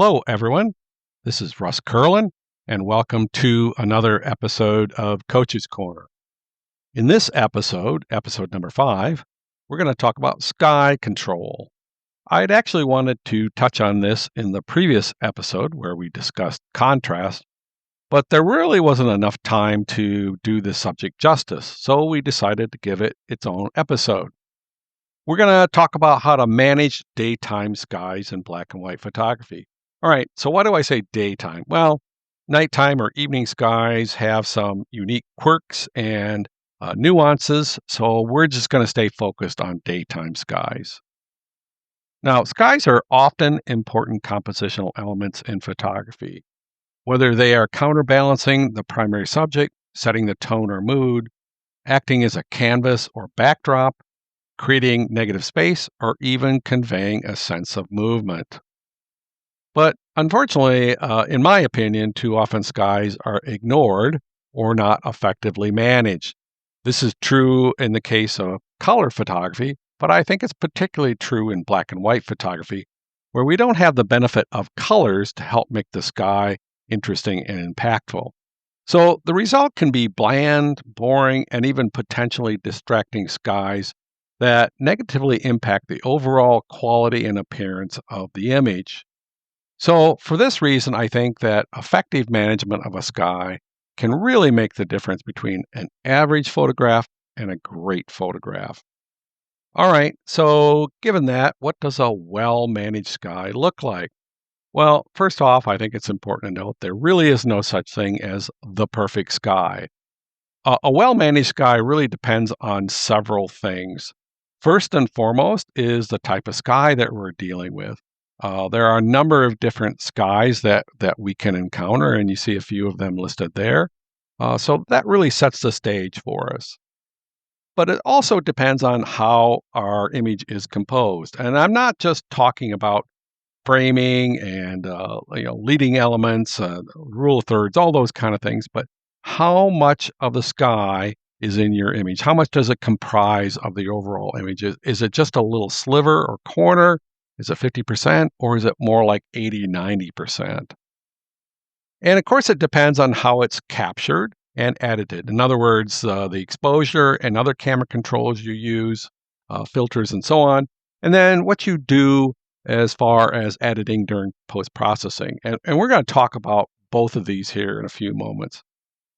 Hello, everyone. This is Russ Curlin, and welcome to another episode of Coach's Corner. In this episode, episode number 5, we're going to talk about sky control. I'd actually wanted to touch on this in the previous episode where we discussed contrast, but there really wasn't enough time to do this subject justice, so we decided to give it its own episode. We're going to talk about how to manage daytime skies in black and white photography. All right, so why do I say daytime? Well, nighttime or evening skies have some unique quirks and nuances, so we're just going to stay focused on daytime skies. Now, skies are often important compositional elements in photography, whether they are counterbalancing the primary subject, setting the tone or mood, acting as a canvas or backdrop, creating negative space, or even conveying a sense of movement. But unfortunately, in my opinion, too often skies are ignored or not effectively managed. This is true in the case of color photography, but I think it's particularly true in black and white photography, where we don't have the benefit of colors to help make the sky interesting and impactful. So the result can be bland, boring, and even potentially distracting skies that negatively impact the overall quality and appearance of the image. So, for this reason, I think that effective management of a sky can really make the difference between an average photograph and a great photograph. All right, so given that, what does a well managed sky look like? Well, first off, I think it's important to note there really is no such thing as the perfect sky. A well managed sky really depends on several things. First and foremost is the type of sky that we're dealing with. There are a number of different skies that we can encounter, and you see a few of them listed there. So that really sets the stage for us. But it also depends on how our image is composed. And I'm not just talking about framing and leading elements, rule of thirds, all those kind of things, but how much of the sky is in your image? How much does it comprise of the overall image? Is it just a little sliver or corner? Is it 50% or is it more like 80, 90%? And of course, it depends on how it's captured and edited. In other words, the exposure and other camera controls you use, filters and so on. And then what you do as far as editing during post-processing. And we're going to talk about both of these here in a few moments.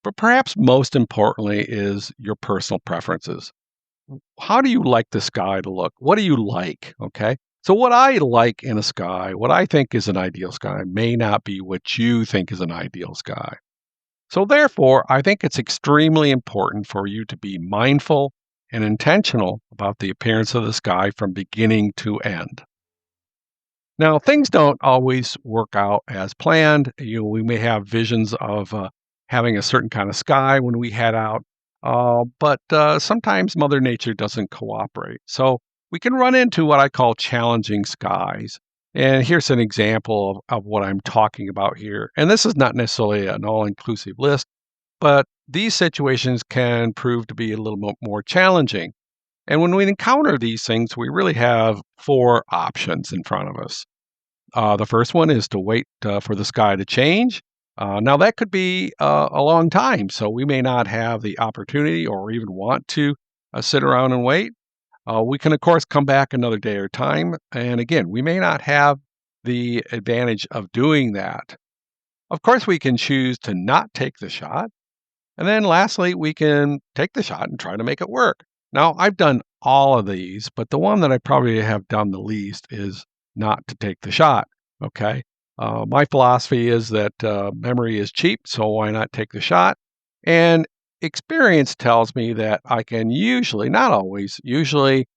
But perhaps most importantly is your personal preferences. How do you like the sky to look? What do you like? Okay. So what I like in a sky, what I think is an ideal sky, may not be what you think is an ideal sky. So therefore, I think it's extremely important for you to be mindful and intentional about the appearance of the sky from beginning to end. Now, things don't always work out as planned. We may have visions of having a certain kind of sky when we head out, but sometimes Mother Nature doesn't cooperate. So we can run into what I call challenging skies. And here's an example of what I'm talking about here. And this is not necessarily an all-inclusive list, but these situations can prove to be a little bit more challenging. And when we encounter these things, we really have 4 options in front of us. The first one is to wait for the sky to change. Now, that could be a long time, so we may not have the opportunity or even want to sit around and wait. We can, of course, come back another day or time. And again, we may not have the advantage of doing that. Of course, we can choose to not take the shot. And then lastly, we can take the shot and try to make it work. Now, I've done all of these, but the one that I probably have done the least is not to take the shot. Okay. My philosophy is that memory is cheap, so why not take the shot? And experience tells me that I can usually, not always, usually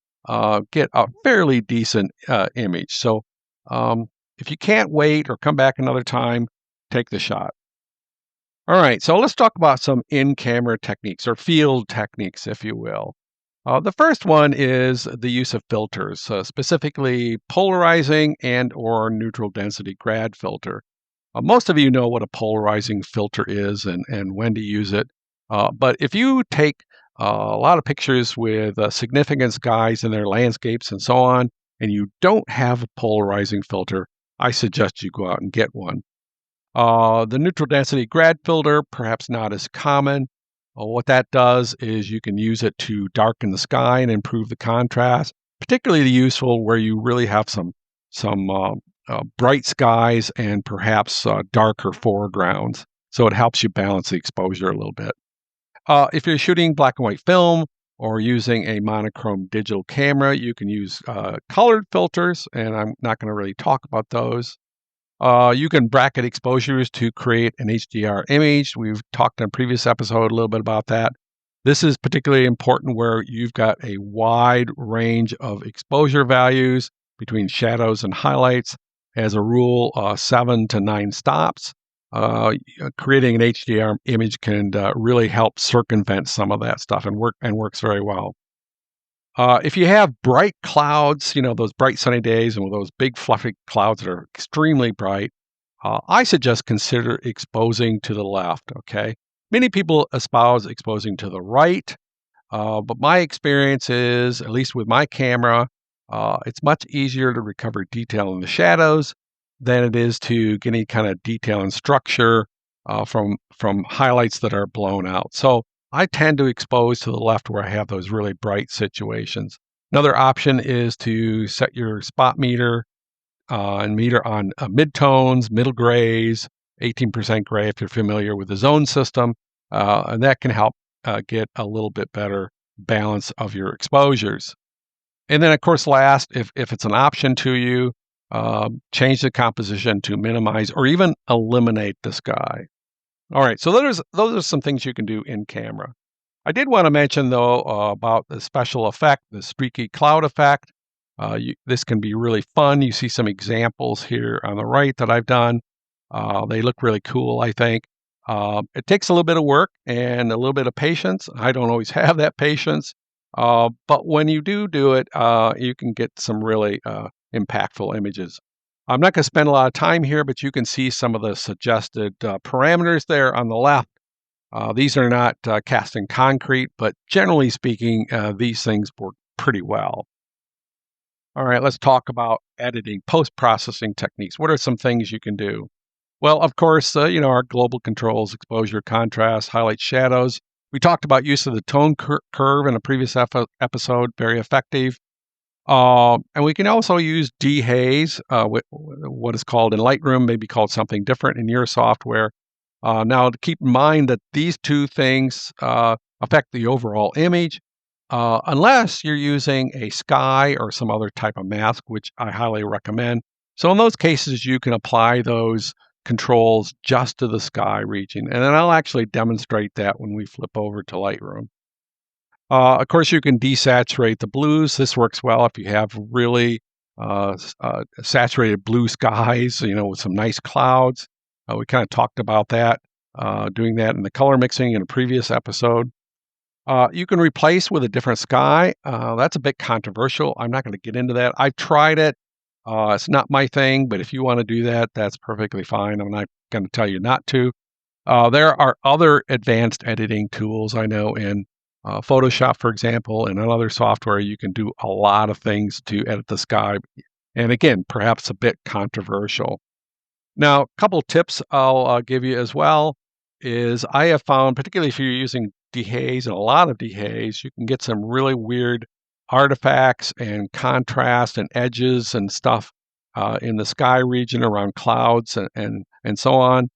get a fairly decent image. So if you can't wait or come back another time, take the shot. All right, so let's talk about some in-camera techniques or field techniques, if you will. The first one is the use of filters, specifically polarizing and or neutral density grad filter. Most of you know what a polarizing filter is and when to use it. But if you take a lot of pictures with significant skies in their landscapes and so on, and you don't have a polarizing filter, I suggest you go out and get one. The neutral density grad filter, perhaps not as common. What that does is you can use it to darken the sky and improve the contrast, particularly useful where you really have some bright skies and perhaps darker foregrounds. So it helps you balance the exposure a little bit. If you're shooting black and white film or using a monochrome digital camera, you can use colored filters, and I'm not going to really talk about those. You can bracket exposures to create an HDR image. We've talked in a previous episode a little bit about that. This is particularly important where you've got a wide range of exposure values between shadows and highlights. As a rule, 7 to 9 stops. Creating an HDR image can really help circumvent some of that stuff and works very well. If you have bright clouds, those bright sunny days and with those big fluffy clouds that are extremely bright, I suggest consider exposing to the left, okay? Many people espouse exposing to the right, but my experience is, at least with my camera, it's much easier to recover detail in the shadows than it is to get any kind of detail and structure from highlights that are blown out. So I tend to expose to the left where I have those really bright situations. Another option is to set your spot meter and meter on midtones, middle grays, 18% gray if you're familiar with the zone system, and that can help get a little bit better balance of your exposures. And then, of course, last, if it's an option to you, change the composition to minimize or even eliminate the sky. All right, so those are some things you can do in camera. I did want to mention, though, about the special effect, the streaky cloud effect. This can be really fun. You see some examples here on the right that I've done. They look really cool, I think. It takes a little bit of work and a little bit of patience. I don't always have that patience. But when you do it, you can get some really impactful images. I'm not going to spend a lot of time here, but you can see some of the suggested parameters there on the left. These are not cast in concrete, but generally speaking, these things work pretty well. All right, let's talk about editing, post-processing techniques. What are some things you can do? Well, of course, our global controls, exposure, contrast, highlight, shadows. We talked about use of the tone curve in a previous episode, very effective. And we can also use dehaze, what is called in Lightroom, maybe called something different in your software. Now, to keep in mind that these two things affect the overall image, unless you're using a sky or some other type of mask, which I highly recommend. So in those cases, you can apply those controls just to the sky region. And then I'll actually demonstrate that when we flip over to Lightroom. Of course, you can desaturate the blues. This works well if you have really saturated blue skies, with some nice clouds. We kind of talked about that, doing that in the color mixing in a previous episode. You can replace with a different sky. That's a bit controversial. I'm not going to get into that. I've tried it. It's not my thing, but if you want to do that, that's perfectly fine. I'm not going to tell you not to. There are other advanced editing tools I know in Photoshop, for example, and another software. You can do a lot of things to edit the sky. And again, perhaps a bit controversial. Now, a couple tips I'll give you as well is I have found, particularly if you're using dehaze and a lot of dehaze, you can get some really weird artifacts and contrast and edges and stuff in the sky region around clouds and so on.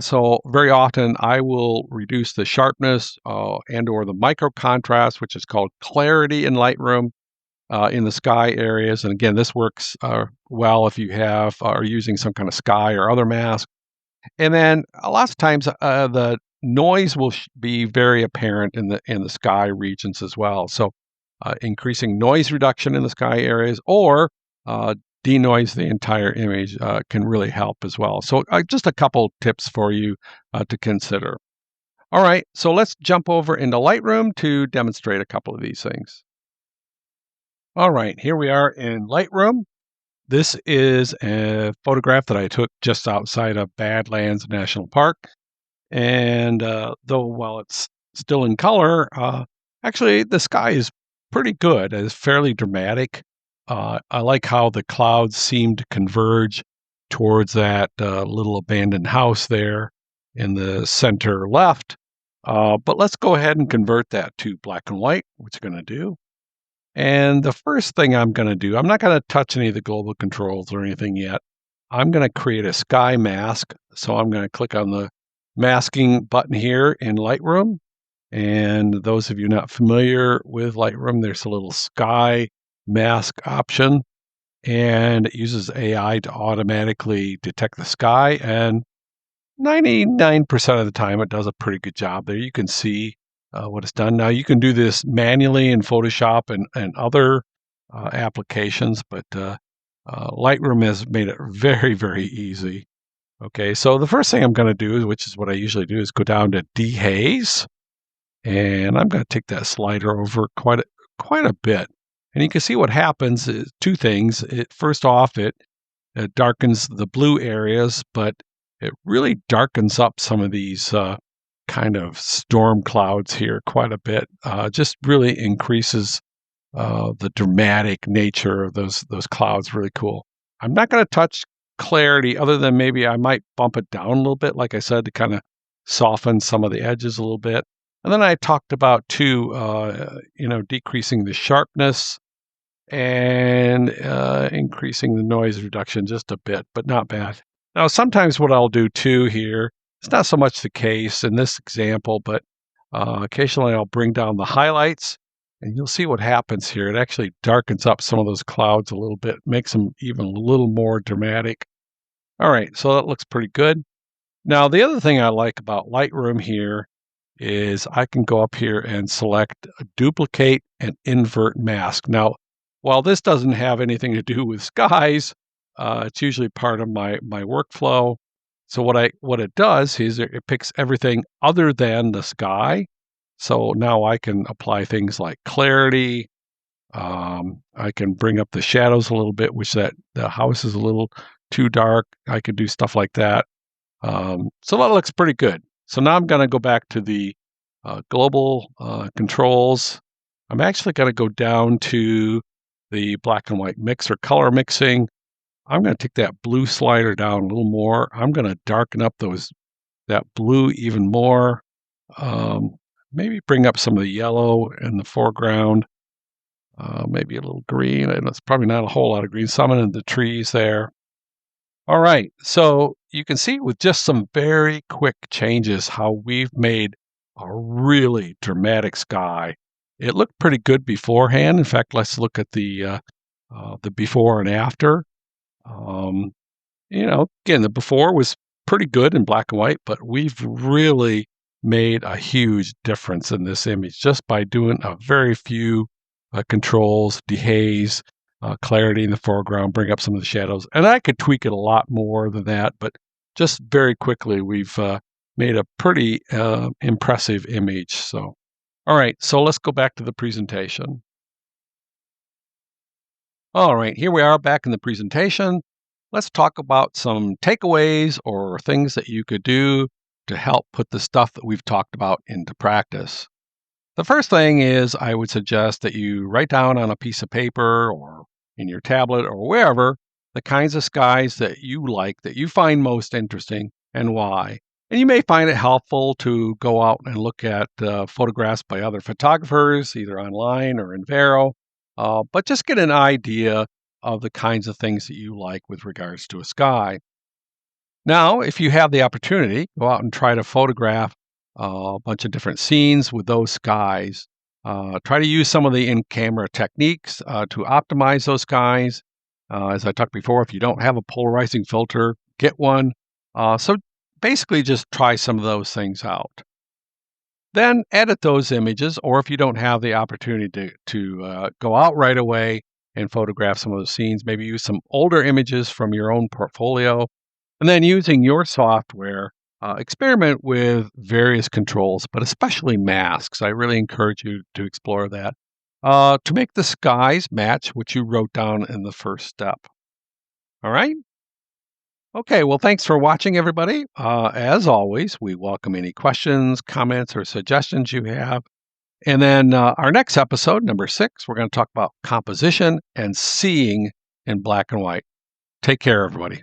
So very often I will reduce the sharpness and or the micro contrast, which is called clarity in Lightroom in the sky areas. And again, this works well if you are using some kind of sky or other mask. And then a lot of times the noise will be very apparent in the sky regions as well. So increasing noise reduction in the sky areas or denoise the entire image can really help as well. So just a couple tips for you to consider. All right, so let's jump over into Lightroom to demonstrate a couple of these things. All right, here we are in Lightroom. This is a photograph that I took just outside of Badlands National Park. And though while it's still in color, actually the sky is pretty good. It's fairly dramatic. I like how the clouds seem to converge towards that little abandoned house there in the center left. But let's go ahead and convert that to black and white, which I'm going to do. And the first thing I'm going to do, I'm not going to touch any of the global controls or anything yet. I'm going to create a sky mask. So I'm going to click on the masking button here in Lightroom. And those of you not familiar with Lightroom, there's a little sky mask option, and it uses AI to automatically detect the sky. And 99% of the time, it does a pretty good job there. You can see what it's done. Now, you can do this manually in Photoshop and other applications, but Lightroom has made it very, very easy. Okay, so the first thing I'm going to do, which is what I usually do, is go down to dehaze, and I'm going to take that slider over quite a bit. And you can see what happens is two things. First off, it darkens the blue areas, but it really darkens up some of these kind of storm clouds here quite a bit. Just really increases the dramatic nature of those clouds. Really cool. I'm not going to touch clarity other than maybe I might bump it down a little bit, like I said, to kind of soften some of the edges a little bit. And then I talked about too, decreasing the sharpness and increasing the noise reduction just a bit, but not bad. Now, sometimes what I'll do too here, it's not so much the case in this example, but occasionally I'll bring down the highlights, and you'll see what happens here. It actually darkens up some of those clouds a little bit, makes them even a little more dramatic. All right, so that looks pretty good. Now, the other thing I like about Lightroom here is I can go up here and select duplicate and invert mask. Now, while this doesn't have anything to do with skies, it's usually part of my workflow. So what it does is it picks everything other than the sky. So now I can apply things like clarity. I can bring up the shadows a little bit, which the house is a little too dark. I could do stuff like that. So that looks pretty good. So now I'm going to go back to the global controls. I'm actually going to go down to the black and white mix or color mixing. I'm going to take that blue slider down a little more. I'm going to darken up that blue even more. Maybe bring up some of the yellow in the foreground. Maybe a little green. And it's probably not a whole lot of green. Some in the trees there. All right, so you can see with just some very quick changes how we've made a really dramatic sky. It looked pretty good beforehand. In fact, let's look at the before and after. Again, the before was pretty good in black and white, but we've really made a huge difference in this image just by doing a very few controls, dehaze, clarity in the foreground, bring up some of the shadows. And I could tweak it a lot more than that, but just very quickly, we've made a pretty impressive image. So, all right, so let's go back to the presentation. All right, here we are back in the presentation. Let's talk about some takeaways or things that you could do to help put the stuff that we've talked about into practice. The first thing is I would suggest that you write down on a piece of paper or in your tablet or wherever the kinds of skies that you like, that you find most interesting, and why. And you may find it helpful to go out and look at photographs by other photographers, either online or in Vero, but just get an idea of the kinds of things that you like with regards to a sky. Now, if you have the opportunity, go out and try to photograph a bunch of different scenes with those skies. Try to use some of the in-camera techniques to optimize those skies. As I talked before, if you don't have a polarizing filter, get one. So basically just try some of those things out. Then edit those images, or if you don't have the opportunity to go out right away and photograph some of those scenes, maybe use some older images from your own portfolio. And then using your software, experiment with various controls, but especially masks. I really encourage you to explore that to make the skies match what you wrote down in the first step. All right? Okay, well, thanks for watching, everybody. As always, we welcome any questions, comments, or suggestions you have. And then our next episode, number 6, we're going to talk about composition and seeing in black and white. Take care, everybody.